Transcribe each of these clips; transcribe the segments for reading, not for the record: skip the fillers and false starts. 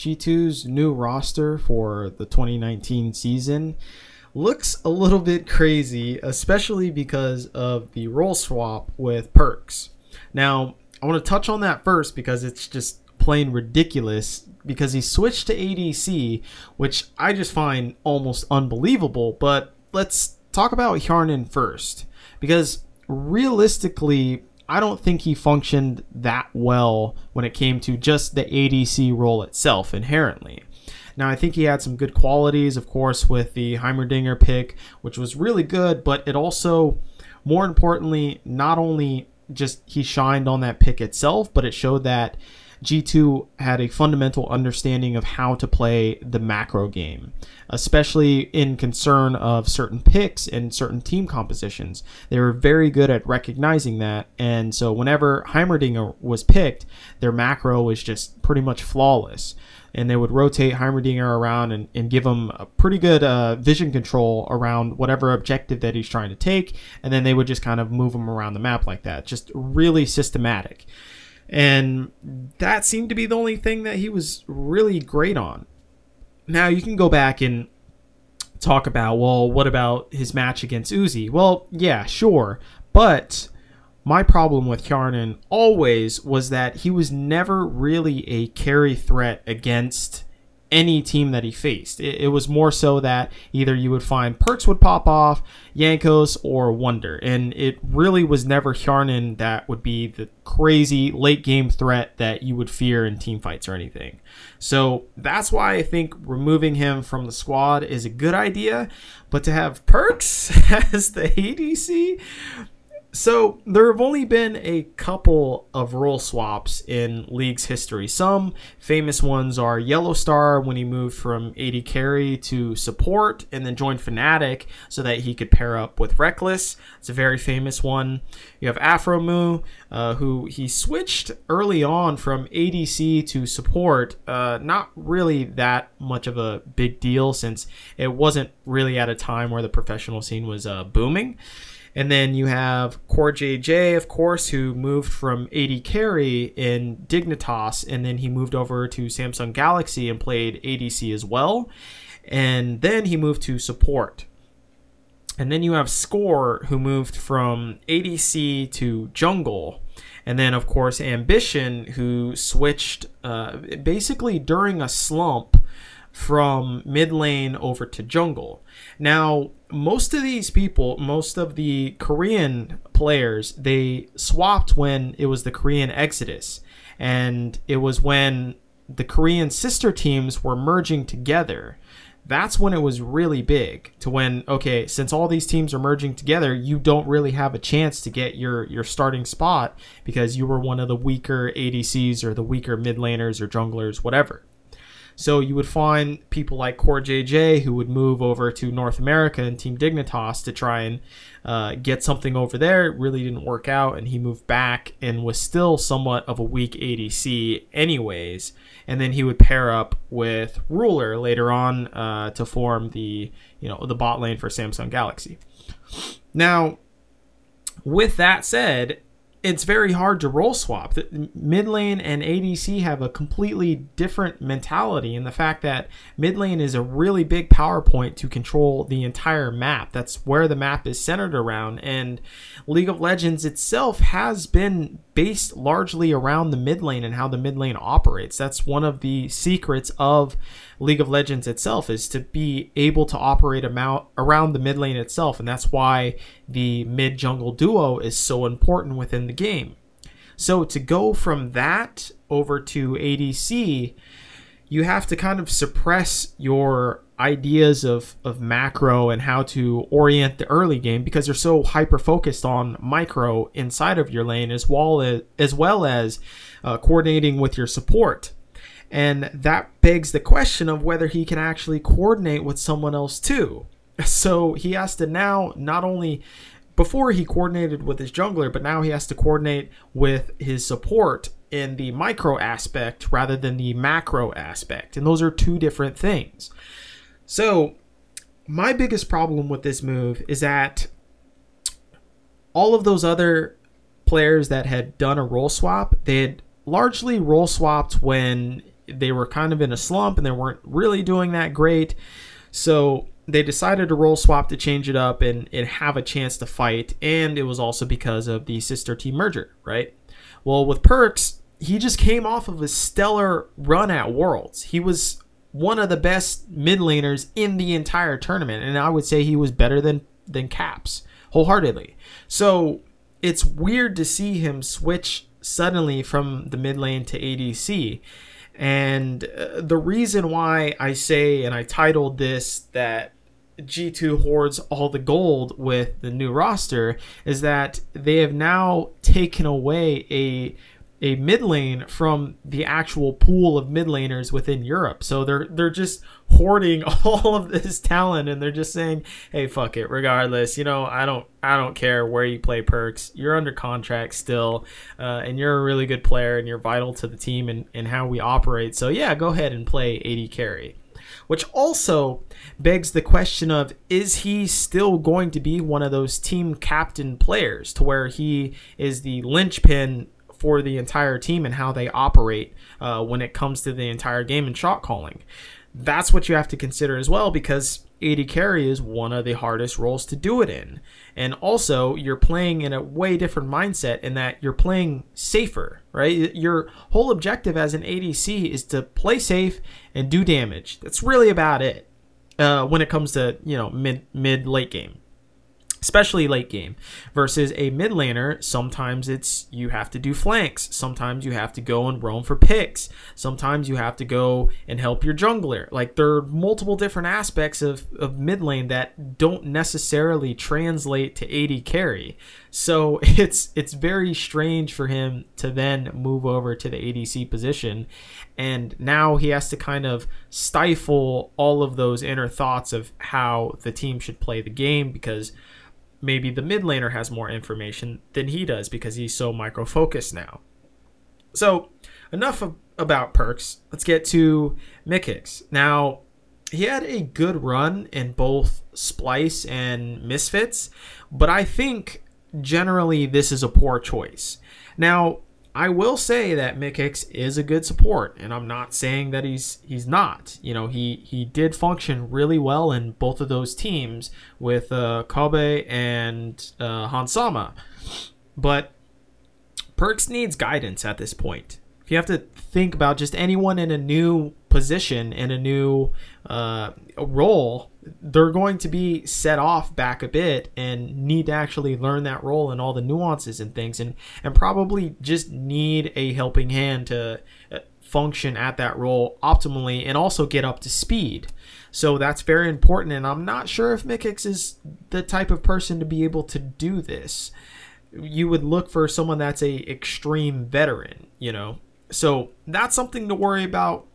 G2's new roster for the 2019 season looks a little bit crazy, especially because of the role swap with Perks. Now, I want to touch on that first because it's just plain ridiculous, because he switched to ADC, which I just find almost unbelievable. But let's talk about Hjarnan first, because realistically, I don't think he functioned that well when it came to just the ADC role itself inherently. Now, I think he had some good qualities, of course, with the Heimerdinger pick, which was really good, but it also, more importantly, not only just he shined on that pick itself, but it showed that G2 had a fundamental understanding of how to play the macro game, especially in concern of certain picks and certain team compositions. They were very good at recognizing that, and so whenever Heimerdinger was picked, their macro was just pretty much flawless. And they would rotate Heimerdinger around and give him a pretty good vision control around whatever objective that he's trying to take, and then they would just kind of move him around the map like that. Just really systematic. And that seemed to be the only thing that he was really great on. Now, you can go back and talk about, well, what about his match against Uzi? Well, yeah, sure. But my problem with Hjarnan always was that he was never really a carry threat against any team that he faced. It was more so that either you would find Perks would pop off, Jankos, or Wonder, and it really was never Hjarnan that would be the crazy late game threat that you would fear in team fights or anything. So that's why I think removing him from the squad is a good idea, but to have Perks as the ADC... So there have only been a couple of role swaps in League's history. Some famous ones are Yellowstar when he moved from AD carry to support and then joined Fnatic so that he could pair up with Reckless. It's a very famous one. You have Afromu, who he switched early on from ADC to support. Not really that much of a big deal since it wasn't really at a time where the professional scene was booming. And then you have Core JJ, of course, who moved from AD carry in Dignitas, and then he moved over to Samsung Galaxy and played ADC as well. And then he moved to support. And then you have Score, who moved from ADC to jungle. And then, of course, Ambition, who switched basically during a slump from mid lane over to jungle. Now, most of these people, most of the Korean players, they swapped when it was the Korean Exodus. And it was when the Korean sister teams were merging together. That's when it was really big, to when, okay, since all these teams are merging together, you don't really have a chance to get your starting spot because you were one of the weaker ADCs or the weaker mid laners or junglers, whatever. So you would find people like Core JJ who would move over to North America and Team Dignitas to try and get something over there. It really didn't work out, and he moved back and was still somewhat of a weak ADC anyways. And then he would pair up with Ruler later on to form the bot lane for Samsung Galaxy. Now, with that said, it's very hard to role swap. Mid lane and ADC have a completely different mentality, and the fact that mid lane is a really big power point to control the entire map. That's where the map is centered around, and League of Legends itself has been based largely around the mid lane and how the mid lane operates. That's one of the secrets of League of Legends itself, is to be able to operate around the mid lane itself, and that's why the mid jungle duo is so important within the game. So to go from that over to ADC, you have to kind of suppress your ideas of macro and how to orient the early game, because you're so hyper focused on micro inside of your lane, as well as coordinating with your support. And that begs the question of whether he can actually coordinate with someone else too. So he has to now, not only, before he coordinated with his jungler, but now he has to coordinate with his support in the micro aspect rather than the macro aspect. And those are two different things. So my biggest problem with this move is that all of those other players that had done a role swap, they had largely role swapped when they were kind of in a slump and they weren't really doing that great. So they decided to role swap to change it up and have a chance to fight. And it was also because of the sister team merger, right? Well, with Perks, he just came off of a stellar run at Worlds. He was one of the best mid laners in the entire tournament, and I would say he was better than Caps, wholeheartedly. So it's weird to see him switch suddenly from the mid lane to ADC. And the reason why I say, and I titled this, that G2 hoards all the gold with the new roster, is that they have now taken away a mid lane from the actual pool of mid laners within Europe. So they're just hoarding all of this talent, and they're just saying, hey, fuck it, regardless, you know, I don't care where you play Perks, you're under contract still, and you're a really good player and you're vital to the team and how we operate, so yeah, go ahead and play AD carry. Which also begs the question of, is he still going to be one of those team captain players to where he is the linchpin for the entire team and how they operate when it comes to the entire game and shot calling? That's what you have to consider as well, because AD carry is one of the hardest roles to do it in. And also, you're playing in a way different mindset in that you're playing safer, right? Your whole objective as an ADC is to play safe and do damage. That's really about it when it comes to, you know, mid late game. Especially late game. Versus a mid laner, sometimes it's you have to do flanks. Sometimes you have to go and roam for picks. Sometimes you have to go and help your jungler. Like, there are multiple different aspects of mid lane that don't necessarily translate to AD carry. So it's very strange for him to then move over to the ADC position. And now he has to kind of stifle all of those inner thoughts of how the team should play the game, because maybe the mid laner has more information than he does because he's so micro-focused now. So enough about Perks. Let's get to Mickix. Now, he had a good run in both Splice and Misfits, but I think generally this is a poor choice. Now, I will say that Mickix is a good support, and I'm not saying that he's not. You know, he did function really well in both of those teams with Kobe and Hansama. But Perks needs guidance at this point. If you have to think about just anyone in a new position, in a new role, they're going to be set off back a bit and need to actually learn that role and all the nuances and things, and probably just need a helping hand to function at that role optimally and also get up to speed. So that's very important, and I'm not sure if Mickix is the type of person to be able to do this. You would look for someone that's a extreme veteran, you know. So that's something to worry about.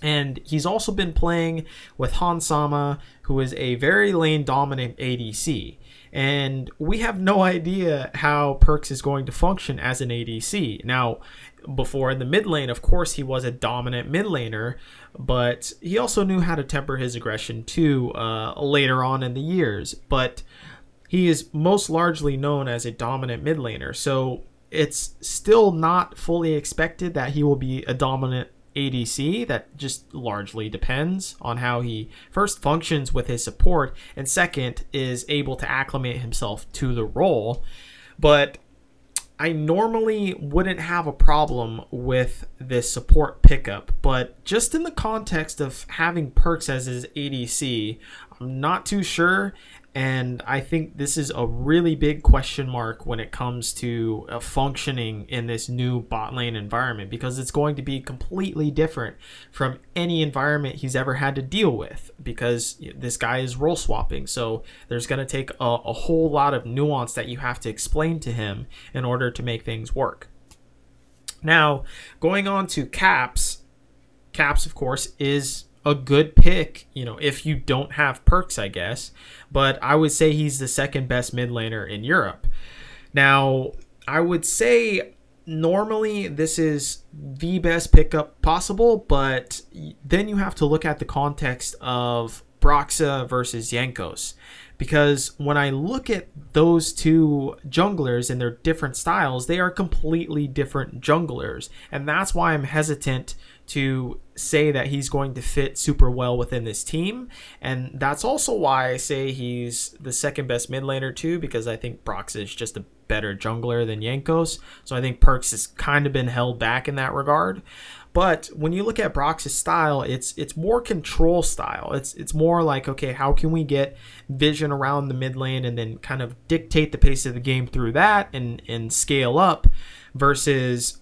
And he's also been playing with Hansama, who is a very lane dominant ADC. And we have no idea how Perks is going to function as an ADC. Now, before in the mid lane, of course, he was a dominant mid laner, but he also knew how to temper his aggression too later on in the years. But he is most largely known as a dominant mid laner. So it's still not fully expected that he will be a dominant ADC. That just largely depends on how he first functions with his support, and second is able to acclimate himself to the role. But I normally wouldn't have a problem with this support pickup, but just in the context of having Perks as his ADC, I'm not too sure. And I think this is a really big question mark when it comes to functioning in this new bot lane environment, because it's going to be completely different from any environment he's ever had to deal with, because this guy is role swapping. So there's going to take a whole lot of nuance that you have to explain to him in order to make things work. Now, going on to Caps. Caps, of course, is a good pick, you know, if you don't have Perks, I guess. But I would say he's the second best mid laner in Europe. Now, I would say normally this is the best pickup possible, but then you have to look at the context of Broxa versus Jankos. Because when I look at those two junglers and their different styles, they are completely different junglers. And that's why I'm hesitant to say that he's going to fit super well within this team. And that's also why I say he's the second best mid laner too, because I think Brox is just a better jungler than Jankos. So I think Perks has kind of been held back in that regard. But when you look at Brox's style, it's more control style. It's more like, okay, how can we get vision around the mid lane and then kind of dictate the pace of the game through that and scale up, versus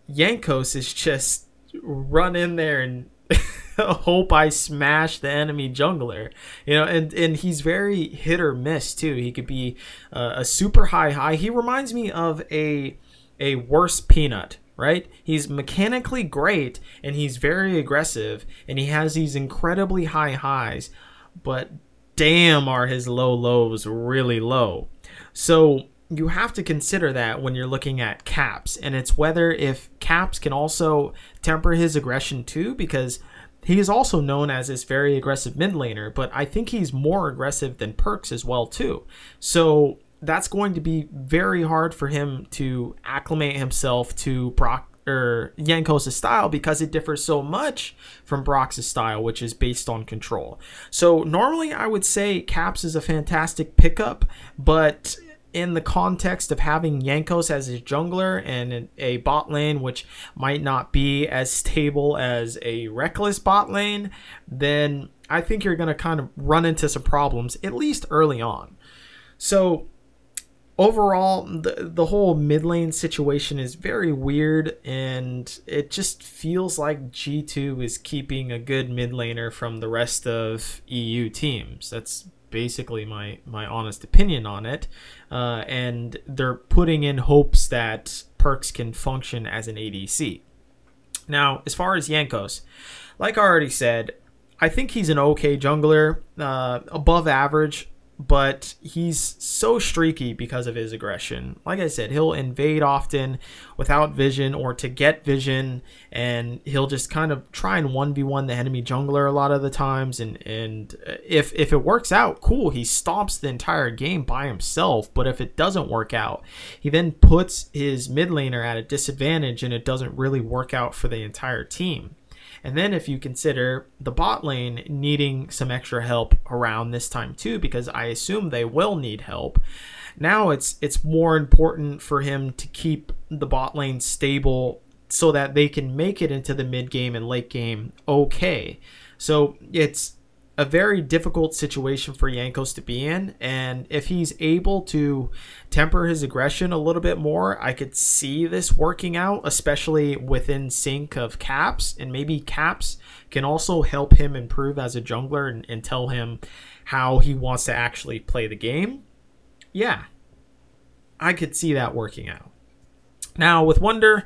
Jankos is just run in there and hope I smash the enemy jungler, you know, and he's very hit or miss too. He could be a super high. He reminds me of a worse Peanut, right? He's mechanically great and he's very aggressive and he has these incredibly high highs, but damn are his low lows really low. So you have to consider that when you're looking at Caps, and it's whether if Caps can also temper his aggression too, because he is also known as this very aggressive mid laner, but I think he's more aggressive than Perks as well too. So that's going to be very hard for him to acclimate himself to Jankos' style, because it differs so much from Brox's style, which is based on control. So normally I would say Caps is a fantastic pickup, but in the context of having Jankos as his jungler and a bot lane which might not be as stable as a Reckless bot lane, then I think you're going to kind of run into some problems, at least early on. So overall, the whole mid lane situation is very weird, and it just feels like G2 is keeping a good mid laner from the rest of EU teams. That's basically my honest opinion on it, and they're putting in hopes that Perks can function as an ADC. Now, as far as Jankos, like I already said, I think he's an okay jungler, above average, but he's so streaky because of his aggression. Like I said, he'll invade often without vision or to get vision, and he'll just kind of try and 1v1 the enemy jungler a lot of the times, and if it works out, cool, he stomps the entire game by himself. But if it doesn't work out, he then puts his mid laner at a disadvantage, and it doesn't really work out for the entire team. And then if you consider the bot lane needing some extra help around this time too, because I assume they will need help, now it's more important for him to keep the bot lane stable so that they can make it into the mid game and late game okay. So it's a very difficult situation for Jankos to be in, and if he's able to temper his aggression a little bit more, I could see this working out, especially within sync of Caps, and maybe Caps can also help him improve as a jungler and tell him how he wants to actually play the game. Yeah, I could see that working out. Now with Wunder,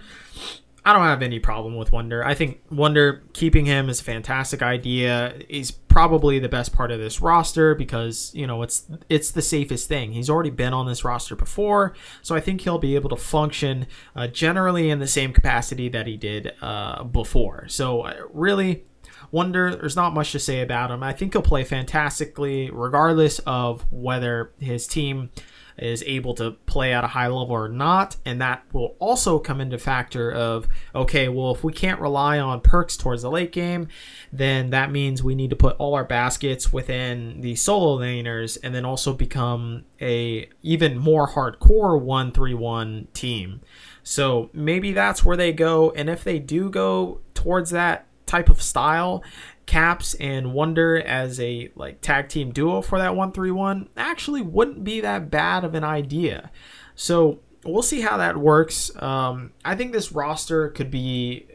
I don't have any problem with Wunder. I think Wunder, keeping him is a fantastic idea. He's probably the best part of this roster because, you know, it's the safest thing. He's already been on this roster before, so I think he'll be able to function generally in the same capacity that he did before. So really, Wunder, there's not much to say about him. I think he'll play fantastically regardless of whether his team is able to play at a high level or not, and that will also come into factor of, okay, well, if we can't rely on Perks towards the late game, then that means we need to put all our baskets within the solo laners and then also become a even more hardcore 1-3-1 team. So maybe that's where they go, and if they do go towards that type of style, Caps and Wunder as a like tag team duo for that 1-3-1 actually wouldn't be that bad of an idea. So we'll see how that works. I think this roster could be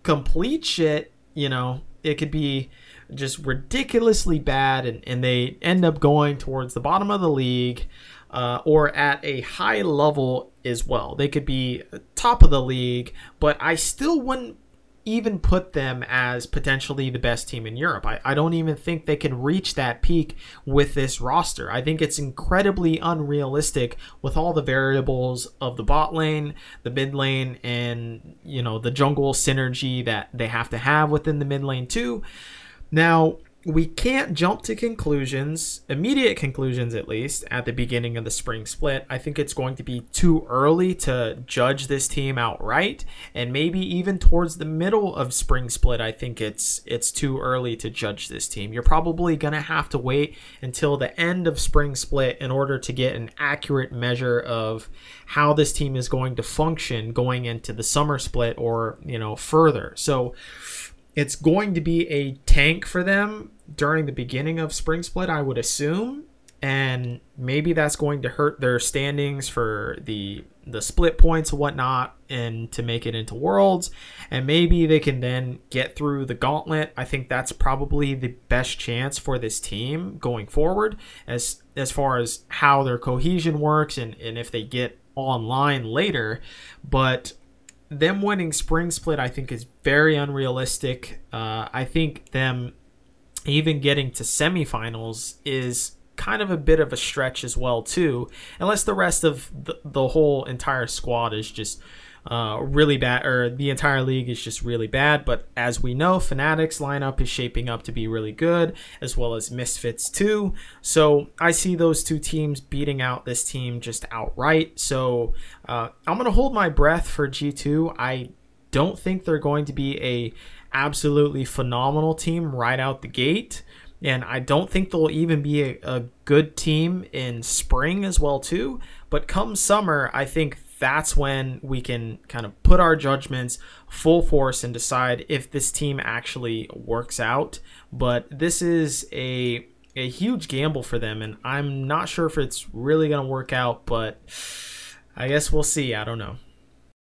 complete shit, you know, it could be just ridiculously bad, and they end up going towards the bottom of the league, or at a high level as well. They could be top of the league, but I still wouldn't even put them as potentially the best team in Europe. I don't even think they can reach that peak with this roster. I think it's incredibly unrealistic with all the variables of the bot lane, the mid lane, and, you know, the jungle synergy that they have to have within the mid lane too. Now, we can't jump to conclusions, immediate conclusions at least, at the beginning of the spring split. I think it's going to be too early to judge this team outright, and maybe even towards the middle of spring split, I think it's too early to judge this team. You're probably going to have to wait until the end of spring split in order to get an accurate measure of how this team is going to function going into the summer split or, further. So it's going to be a tank for them during the beginning of spring split, I would assume, and maybe that's going to hurt their standings for the split points and whatnot, and to make it into Worlds, and maybe they can then get through the gauntlet. I think that's probably the best chance for this team going forward, as far as how their cohesion works and if they get online later. But them winning spring split, I think, is very unrealistic. I think them even getting to semifinals is kind of a bit of a stretch as well too, unless the rest of the whole entire squad is just really bad, or the entire league is just really bad. But as we know, Fnatic's lineup is shaping up to be really good, as well as Misfits too. So I see those two teams beating out this team just outright. So I'm going to hold my breath for G2. I don't think they're going to be a absolutely phenomenal team right out the gate, and I don't think they'll even be a good team in spring as well too. But come summer, I think that's when we can kind of put our judgments full force and decide if this team actually works out. But this is a huge gamble for them, and I'm not sure if it's really going to work out, but I guess we'll see. I don't know.